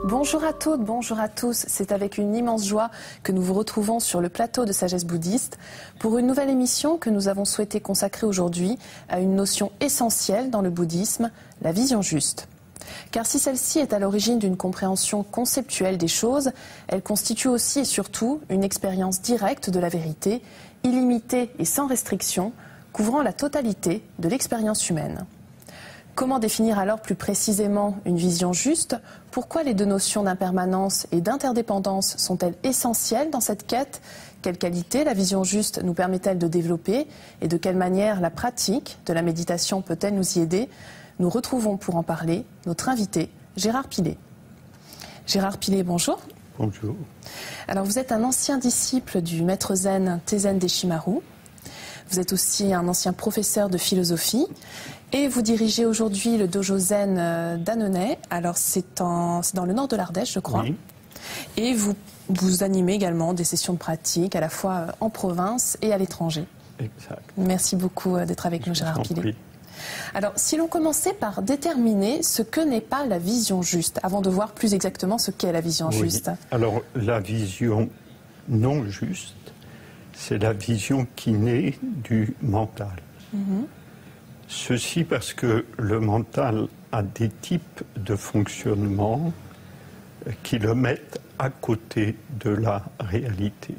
Bonjour à toutes, bonjour à tous. C'est avec une immense joie que nous vous retrouvons sur le plateau de Sagesse Bouddhiste pour une nouvelle émission que nous avons souhaité consacrer aujourd'hui à une notion essentielle dans le bouddhisme, la vision juste. Car si celle-ci est à l'origine d'une compréhension conceptuelle des choses, elle constitue aussi et surtout une expérience directe de la vérité, illimitée et sans restriction, couvrant la totalité de l'expérience humaine. Comment définir alors plus précisément une vision juste? Pourquoi les deux notions d'impermanence et d'interdépendance sont-elles essentielles dans cette quête? Quelles qualités la vision juste nous permet-elle de développer? Et de quelle manière la pratique de la méditation peut-elle nous y aider? Nous retrouvons pour en parler notre invité, Gérard Pillet. Gérard Pillet, bonjour. Bonjour. Alors vous êtes un ancien disciple du maître zen Tezen Deshimaru. Vous êtes aussi un ancien professeur de philosophie et vous dirigez aujourd'hui le dojo zen d'Annonay. Alors c'est dans le nord de l'Ardèche, je crois. Oui. Et vous animez également des sessions de pratique à la fois en province et à l'étranger. Exact. Merci beaucoup d'être avec nous, Gérard Pillet. Alors, si l'on commençait par déterminer ce que n'est pas la vision juste, avant de voir plus exactement ce qu'est la vision juste. Alors, la vision non juste, c'est la vision qui naît du mental. Ceci parce que le mental a des types de fonctionnement qui le mettent à côté de la réalité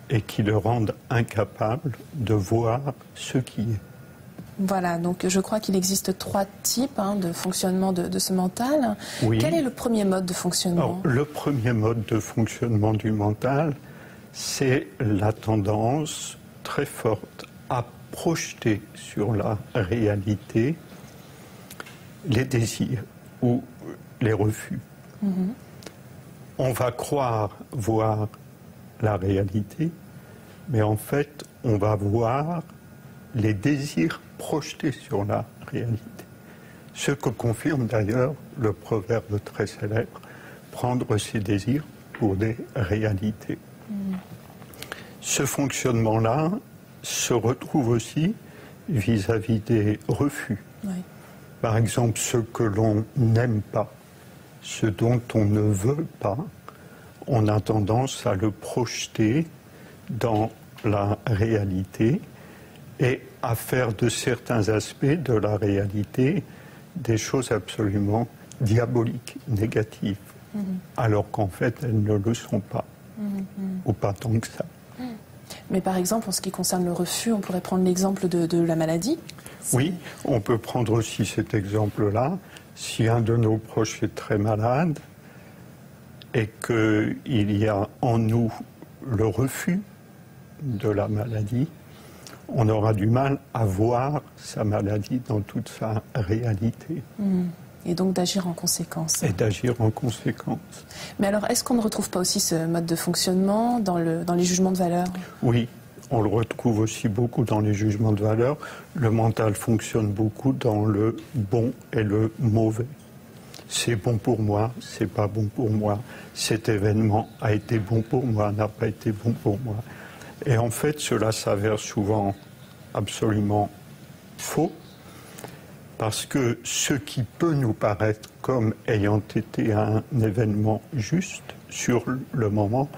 et qui le rendent incapable de voir ce qui est. Voilà, donc je crois qu'il existe trois types de fonctionnement de ce mental. Oui. Quel est le premier mode de fonctionnement? Alors, le premier mode de fonctionnement du mental, c'est la tendance très forte à projeter sur la réalité les désirs ou les refus. On va croire voir la réalité, mais en fait, on va voir les désirs projetés sur la réalité. Ce que confirme d'ailleurs le proverbe très célèbre, prendre ses désirs pour des réalités. Ce fonctionnement-là se retrouve aussi vis-à-vis des refus. Oui. Par exemple, ce que l'on n'aime pas, ce dont on ne veut pas, on a tendance à le projeter dans la réalité et à faire de certains aspects de la réalité des choses absolument diaboliques, négatives, alors qu'en fait elles ne le sont pas, ou pas tant que ça. Mais par exemple, en ce qui concerne le refus, on pourrait prendre l'exemple de la maladie. Oui, on peut prendre aussi cet exemple-là. Si un de nos proches est très malade et qu'il y a en nous le refus de la maladie, on aura du mal à voir sa maladie dans toute sa réalité. Et donc d'agir en conséquence. Et d'agir en conséquence. Mais alors, est-ce qu'on ne retrouve pas aussi ce mode de fonctionnement dans les jugements de valeur? Oui, on le retrouve aussi beaucoup dans les jugements de valeur. Le mental fonctionne beaucoup dans le bon et le mauvais. C'est bon pour moi, c'est pas bon pour moi. Cet événement a été bon pour moi, n'a pas été bon pour moi. Et en fait, cela s'avère souvent absolument faux, parce que ce qui peut nous paraître comme ayant été un événement juste sur le moment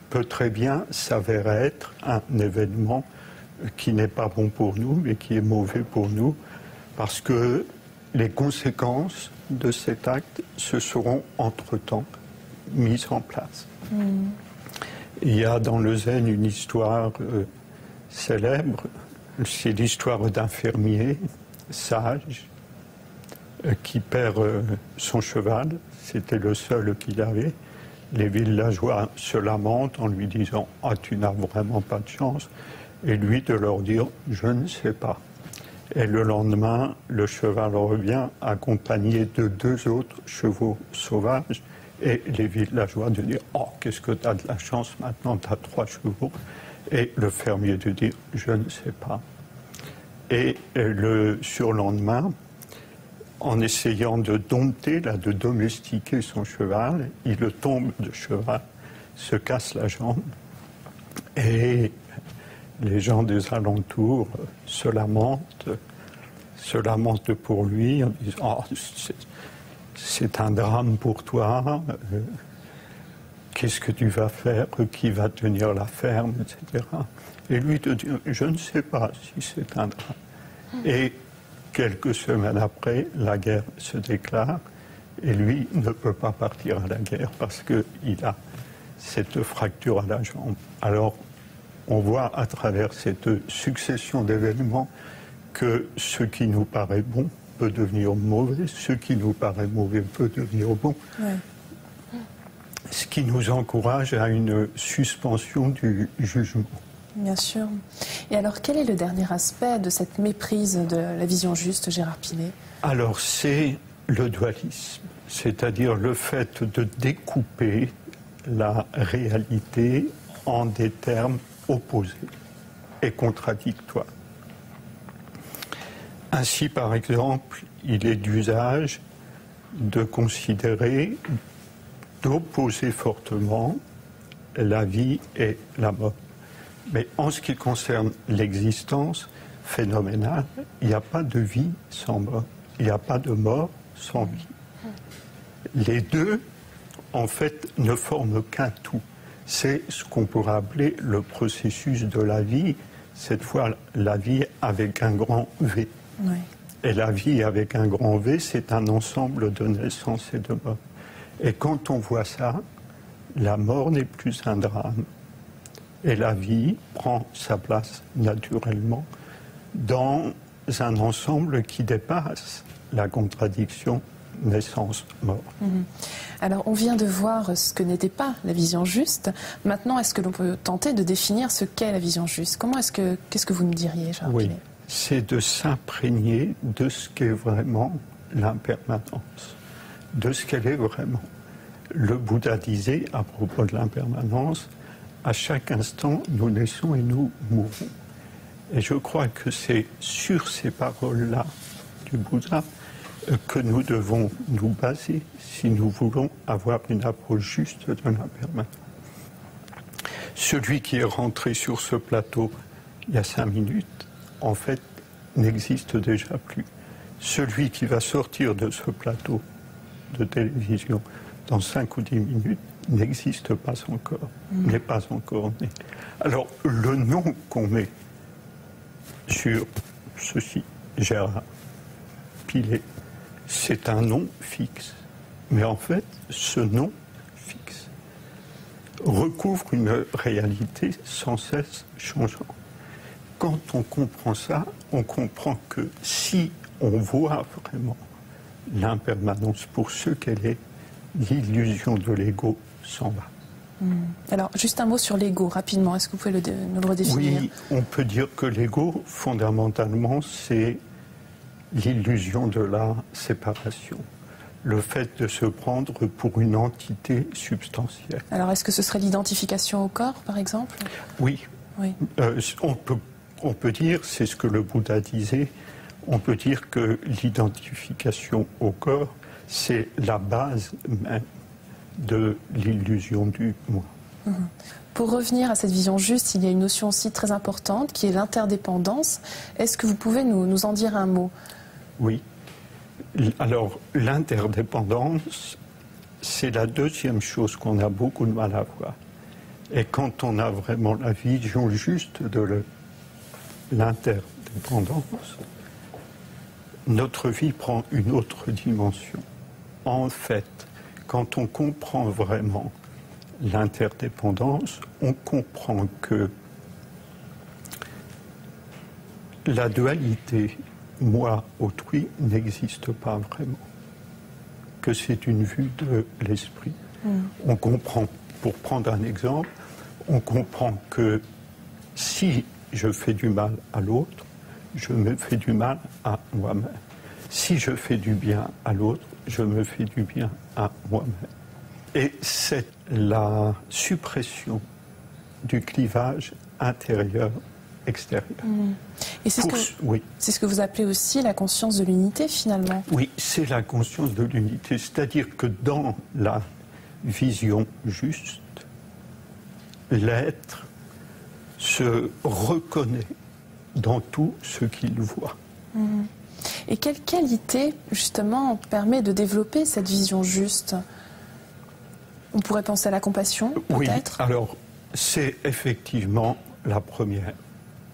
peut très bien s'avérer être un événement qui n'est pas bon pour nous, mais qui est mauvais pour nous, parce que les conséquences de cet acte se seront entre-temps mises en place. Il y a dans le zen une histoire célèbre, c'est l'histoire d'un fermier sage qui perd son cheval, c'était le seul qu'il avait. Les villageois se lamentent en lui disant « Ah, tu n'as vraiment pas de chance », et lui de leur dire « Je ne sais pas ». Et le lendemain, le cheval revient accompagné de 2 autres chevaux sauvages, et les villageois de dire « Oh, qu'est-ce que tu as de la chance, maintenant tu as 3 chevaux ». Et le fermier de dire « Je ne sais pas ». Et le surlendemain, en essayant de dompter, de domestiquer son cheval, il tombe de cheval, se casse la jambe. Et les gens des alentours se lamentent pour lui en disant « Oh, c'est un drame pour toi, qu'est-ce que tu vas faire, qui va tenir la ferme, etc. » Et lui te dit « Je ne sais pas si c'est un drame. » Et quelques semaines après, la guerre se déclare et lui ne peut pas partir à la guerre parce qu'il a cette fracture à la jambe. Alors, on voit à travers cette succession d'événements que ce qui nous paraît bon peut devenir mauvais, ce qui nous paraît mauvais peut devenir bon, ce qui nous encourage à une suspension du jugement. Bien sûr. Et alors, quel est le dernier aspect de cette méprise de la vision juste, Gérard Pilet? Alors, c'est le dualisme, c'est-à-dire le fait de découper la réalité en des termes opposés et contradictoires. Ainsi, par exemple, il est d'usage de considérer, d'opposer fortement la vie et la mort. Mais en ce qui concerne l'existence phénoménale, il n'y a pas de vie sans mort, il n'y a pas de mort sans vie. Les deux, en fait, ne forment qu'un tout. C'est ce qu'on pourrait appeler le processus de la vie, cette fois la vie avec un grand V. Oui. Et la vie avec un grand V, c'est un ensemble de naissance et de mort. Et quand on voit ça, la mort n'est plus un drame. Et la vie prend sa place naturellement dans un ensemble qui dépasse la contradiction naissance-mort. Alors, on vient de voir ce que n'était pas la vision juste. Maintenant, est-ce que l'on peut tenter de définir ce qu'est la vision juste? Qu'est-ce que vous nous diriez, Gérard Oui, Pilet? c'est de s'imprégner de ce qu'est vraiment l'impermanence, de ce qu'elle est vraiment. Le Bouddha disait, à propos de l'impermanence, à chaque instant, nous naissons et nous mourons. Et je crois que c'est sur ces paroles-là du Bouddha que nous devons nous baser si nous voulons avoir une approche juste de l'impermanence. Celui qui est rentré sur ce plateau il y a 5 minutes, en fait, n'existe déjà plus. Celui qui va sortir de ce plateau de télévision dans 5 ou 10 minutes n'existe pas encore, n'est pas encore né. Alors, le nom qu'on met sur ceci, Gérard Pilet, c'est un nom fixe. Mais en fait, ce nom fixe recouvre une réalité sans cesse changeante. Quand on comprend ça, on comprend que si on voit vraiment l'impermanence pour ce qu'elle est, l'illusion de l'ego s'en va. Alors, juste un mot sur l'ego, rapidement. Est-ce que vous pouvez nous le redéfinir? Oui, on peut dire que l'ego, fondamentalement, c'est l'illusion de la séparation. Le fait de se prendre pour une entité substantielle. Alors, est-ce que ce serait l'identification au corps, par exemple? Oui. On peut dire, c'est ce que le Bouddha disait, on peut dire que l'identification au corps, c'est la base même de l'illusion du moi. Pour revenir à cette vision juste, il y a une notion aussi très importante qui est l'interdépendance. Est-ce que vous pouvez nous en dire un mot? Oui. Alors, l'interdépendance, c'est la deuxième chose qu'on a beaucoup de mal à voir. Et quand on a vraiment la vision juste de l'interdépendance, notre vie prend une autre dimension. En fait, quand on comprend vraiment l'interdépendance, on comprend que la dualité moi-autrui n'existe pas vraiment, que c'est une vue de l'esprit. On comprend, pour prendre un exemple, on comprend que si je fais du mal à l'autre, je me fais du mal à moi-même. Si je fais du bien à l'autre, je me fais du bien à moi-même. Et c'est la suppression du clivage intérieur extérieur. Et c'est ce que vous appelez aussi la conscience de l'unité, finalement. Oui, c'est la conscience de l'unité. C'est-à-dire que dans la vision juste, l'être se reconnaît dans tout ce qu'il voit. Et quelle qualité, justement, permet de développer cette vision juste? On pourrait penser à la compassion, peut-être? Oui, alors c'est effectivement la première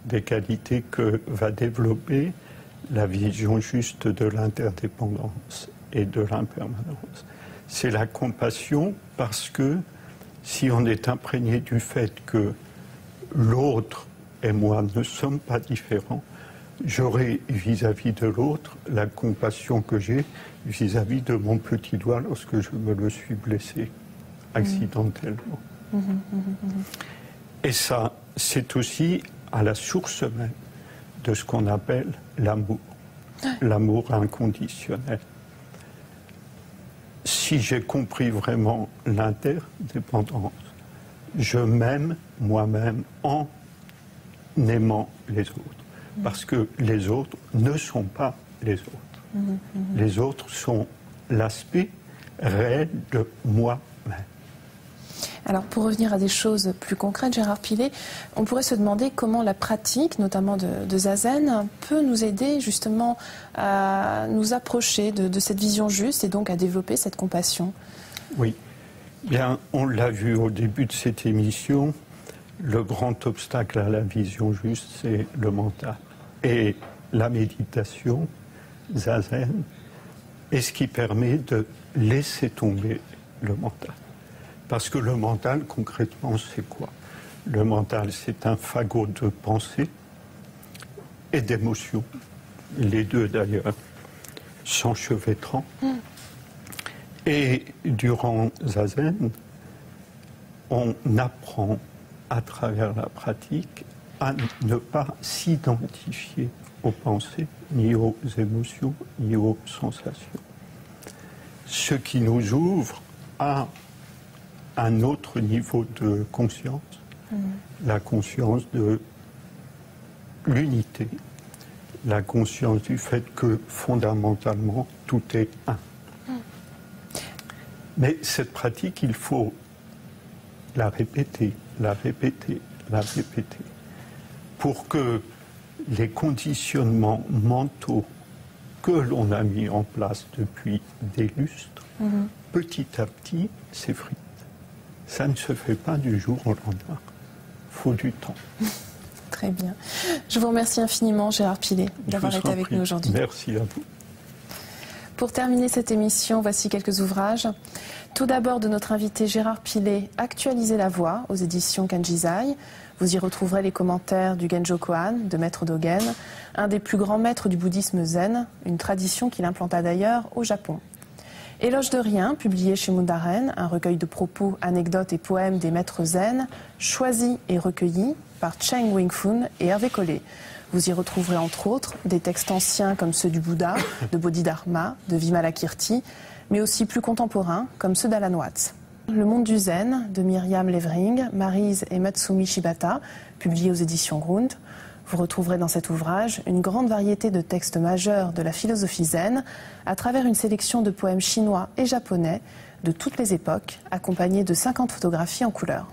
des qualités que va développer la vision juste de l'interdépendance et de l'impermanence. C'est la compassion parce que si on est imprégné du fait que l'autre et moi ne sommes pas différents, j'aurai vis-à-vis de l'autre la compassion que j'ai vis-à-vis de mon petit doigt lorsque je me le suis blessé accidentellement. Et ça, c'est aussi à la source même de ce qu'on appelle l'amour, l'amour inconditionnel. Si j'ai compris vraiment l'interdépendance, je m'aime moi-même en aimant les autres. Parce que les autres ne sont pas les autres. Les autres sont l'aspect réel de moi-même. Alors, pour revenir à des choses plus concrètes, Gérard Pilet, on pourrait se demander comment la pratique, notamment de Zazen, peut nous aider justement à nous approcher de cette vision juste et donc à développer cette compassion. Oui, bien, on l'a vu au début de cette émission, le grand obstacle à la vision juste, c'est le mental. Et la méditation, Zazen, est ce qui permet de laisser tomber le mental. Parce que le mental, concrètement, c'est quoi? Le mental, c'est un fagot de pensée et d'émotions, les deux d'ailleurs, s'enchevêtrant. Et durant Zazen, on apprend à travers la pratique à ne pas s'identifier aux pensées, ni aux émotions, ni aux sensations. Ce qui nous ouvre à un autre niveau de conscience, la conscience de l'unité, la conscience du fait que fondamentalement tout est un. Mais cette pratique, il faut la répéter, la répéter, la répéter, pour que les conditionnements mentaux que l'on a mis en place depuis des lustres, petit à petit s'effritent. Ça ne se fait pas du jour au lendemain. Il faut du temps. Très bien. Je vous remercie infiniment, Gérard Pilet, d'avoir été avec nous aujourd'hui. Merci à vous. Pour terminer cette émission, voici quelques ouvrages. Tout d'abord de notre invité Gérard Pilet, Actualiser la voix, aux éditions Kanjizai. Vous y retrouverez les commentaires du Genjo Koan, de Maître Dogen, un des plus grands maîtres du bouddhisme zen, une tradition qu'il implanta d'ailleurs au Japon. Éloge de rien, publié chez Mundaren, un recueil de propos, anecdotes et poèmes des maîtres zen, choisis et recueillis par Cheng Wing-Fun et Hervé Collet. Vous y retrouverez entre autres des textes anciens comme ceux du Bouddha, de Bodhidharma, de Vimalakirti, mais aussi plus contemporains comme ceux d'Alan Watts. Le monde du zen de Myriam Levering, Maryse et Matsumi Shibata, publié aux éditions Grund. Vous retrouverez dans cet ouvrage une grande variété de textes majeurs de la philosophie zen, à travers une sélection de poèmes chinois et japonais de toutes les époques, accompagnés de 50 photographies en couleur.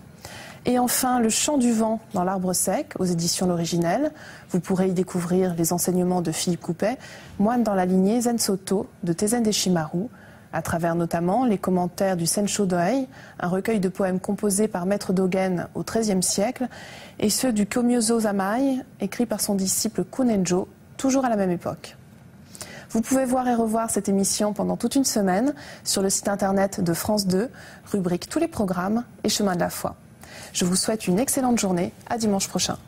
Et enfin, Le chant du vent dans l'arbre sec, aux éditions L'Originel. Vous pourrez y découvrir les enseignements de Philippe Coupet, moine dans la lignée Zen Soto de Tezen Deshimaru, à travers notamment les commentaires du Sensho Dohei, un recueil de poèmes composés par Maître Dogen au XIIIe siècle, et ceux du Komyozo Zamai, écrit par son disciple Kunenjo, toujours à la même époque. Vous pouvez voir et revoir cette émission pendant toute une semaine sur le site internet de France 2, rubrique Tous les programmes et Chemin de la foi. Je vous souhaite une excellente journée, à dimanche prochain.